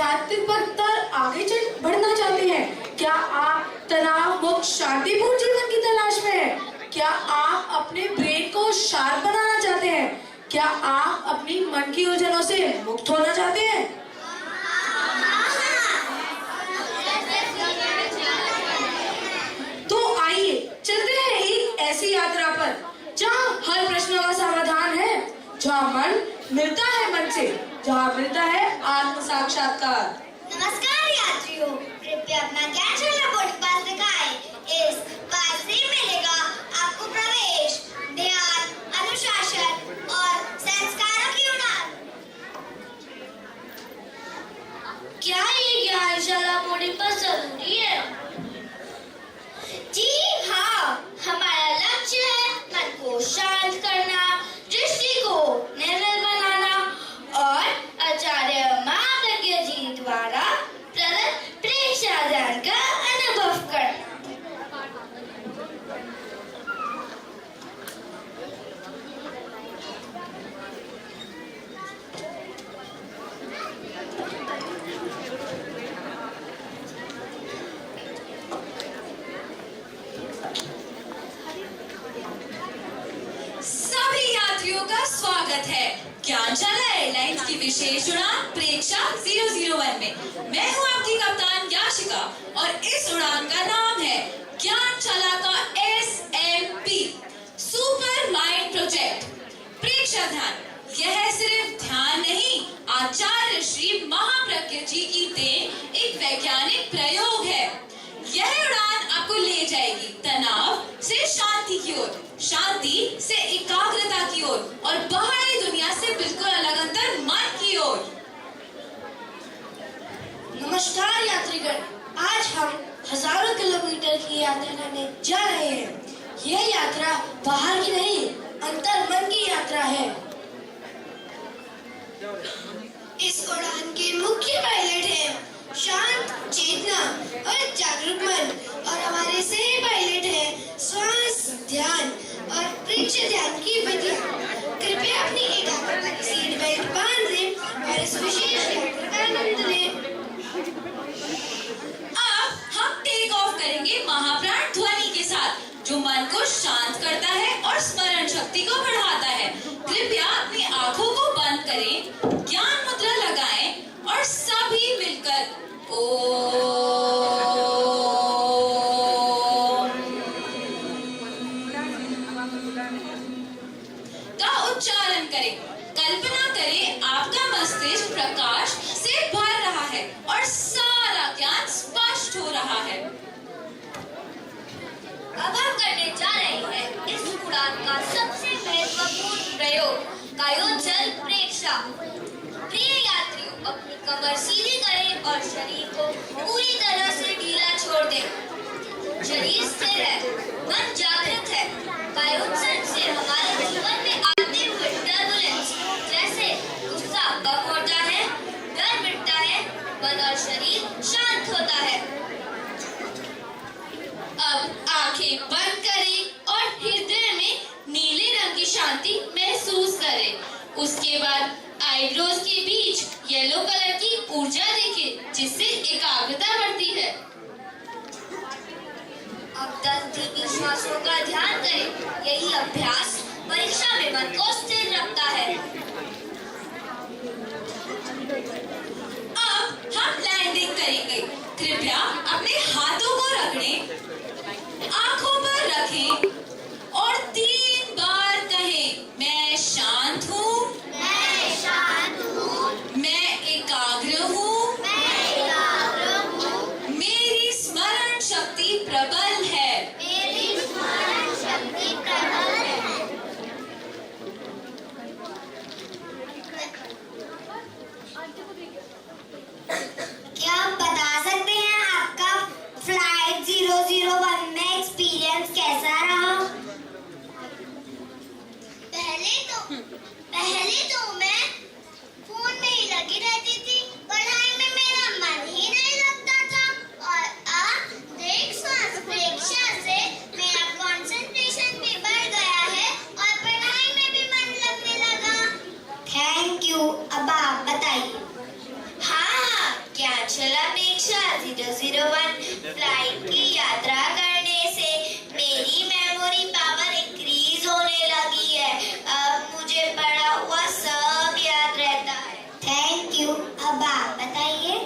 आध्यात्मिकता आगे बढ़ना चाहते हैं? क्या आप तनाव मुक्त शांतिपूर्ण जीवन की तलाश में हैं? क्या आप अपने ब्रेन को शार्प बनाना चाहते हैं? क्या आप अपनी मन की उलझनों से मुक्त होना चाहते हैं? तो आइए चलते हैं एक ऐसी यात्रा पर जहाँ हर प्रश्न का समाधान है, जहाँ मन मिलता है मन से, जहाँ मिलता है आत्म साक्षात्कार। नमस्कार यात्रियों, कृपया अपना ज्ञानशाला बोर्ड पास दिखाएं। इस पास से मिलेगा आपको प्रवेश, ध्यान, अनुशासन और संस्कारों की उड़ान। क्या ये ज्ञानशाला बोर्डिंग पास जरूरी है? जी हाँ, हमारा लक्ष्य है मन को शांत करना, दृष्टि को निर्मल बनाना और आचार्य महाप्रज्ञ जी द्वारा प्रदत्त प्रेक्षा ध्यान का अनुभव करना। सभी यात्रियों का स्वागत है ज्ञानशाला एयरलाइंस की विशेष उड़ान प्रेक्षा 001 में। मैं हूं आपकी कप्तान याशिका और इस उड़ान का नाम है ज्ञानशाला का SMP सुपर माइंड प्रोजेक्ट प्रेक्षा ध्यान। यह सिर्फ ध्यान नहीं, आचार्य श्री महाप्रज्ञ जी की देन एक वैज्ञानिक प्रयोग है। यह उड़ान आपको ले जाएगी तनाव से शांति की ओर, शांति से एकाग्रता की ओर और बाहरी दुनिया से बिल्कुल अलग अंतर मन की ओर। नमस्कार यात्रीगण, आज हम हजारों किलोमीटर की यात्रा करने जा रहे हैं। यह यात्रा बाहर की नहीं, अंतर मन की यात्रा है। इस उड़ान के मुख्य पायलट हैं शांत चेतना और जागरूक मन, और हमारे सह पायलट हैं श्वास ध्यान और प्रेक्षा ध्यान की विधि। कृपया अपनी एकाग्रता की सीट बेल्ट बांध लें और इस विशेष यात्रा का आनंद लें। अब हम टेक ऑफ करेंगे महाप्राण ध्वनि के साथ, जो मन को शांत करता है और स्मरण शक्ति को बढ़ाता है। कृपया अपनी आंखों को बंद करें, ज्ञान मुद्रा लगाएं और सभी मिलकर का उच्चारण करें। कल्पना करें आपका मस्तिष्क प्रकाश से भर रहा है और सारा ज्ञान स्पष्ट हो रहा है। अब हम करने जा रहे हैं इस उड़ान का सबसे महत्वपूर्ण प्रयोग, कायोजल प्रेक्षा। प्रिय यात्रियों, अपनी कमर सीधी करें और शरीर को पूरी तरह से ढीला छोड़ दें। शरीर स्थिर है, मन जागृत है। कायोजल से हमारे जीवन में आते हुए टर्बुलेंस जैसे गुस्सा कम होता है, डर मिटता है, मन और शरीर शांत होता है। अब आंखें बंद करें और हृदय में नीले रंग की शांति महसूस करें। उसके बाद आईब्रोज के बीच येलो कलर की ऊर्जा देखें, जिससे एकाग्रता बढ़ती है। अब 10 डीपी श्वासों का ध्यान करें। यही अभ्यास परीक्षा में मन को स्थिर रखता है। अब हम लैंडिंग करेंगे। कृपया अपने हाथों को रगड़ें, आंखों पर रखें और 3 बार कहें, मैं शांत हूँ, मैं शांत हूँ, मैं एकाग्र हूँ, मैं एकाग्र हूँ, मेरी स्मरण शक्ति प्रबल है। मेरी स्मरण शक्ति प्रबल है। क्या आप बता सकते हैं आपका फ्लाइट 001 में एक्सपीरियंस कैसा रहा? पहले तो मैं फोन में ही लगी रहती थी, पढ़ाई में मेरा मन ही नहीं लगता था, और अब देख श्वास प्रेक्षा से मेरा कंसंट्रेशन भी बढ़ गया है और पढ़ाई में भी मन लगने लगा। Thank you. अब आप बताइए। हाँ, प्रयोगशाला प्रेक्षा 001 फ्लाइट की यात्रा करने से मेरी मेमोरी पावर इंक्रीज होने लगी है। अब मुझे पढ़ा हुआ सब याद रहता है। Thank you. अब आप बताइए।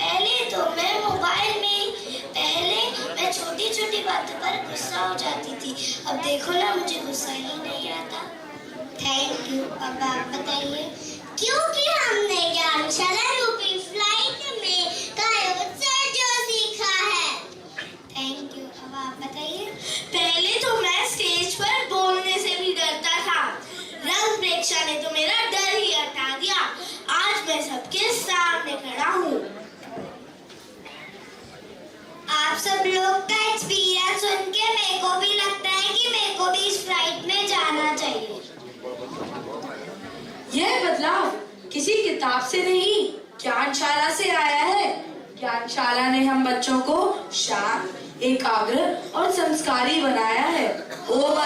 पहले तो मैं मोबाइल में छोटी छोटी बातों पर गुस्सा हो जाती थी। अब देखो ना, मुझे गुस्सा ही नहीं आता। Thank you. अब आप बताइए। क्योंकि हमने ज्ञानशाला रूपी फ्लाइट में कायोत्सव जो सीखा है। Thank you. अब आप बताइए। पहले तो मैं स्टेज पर बोलने से भी डरता था। रंग प्रेक्षा ने तो मेरा डर ही हटा दिया। आज मैं सबके सामने खड़ा हूँ। आप सब लोग का एक्सपीरियंस सुन के मेरे को भी लगता है कि मेरे को भी इस फ्लाइट में जाना चाहिए। यह बदलाव किसी किताब से नहीं, ज्ञानशाला से आया है। ज्ञानशाला ने हम बच्चों को शांत, एकाग्र और संस्कारी बनाया है। ओम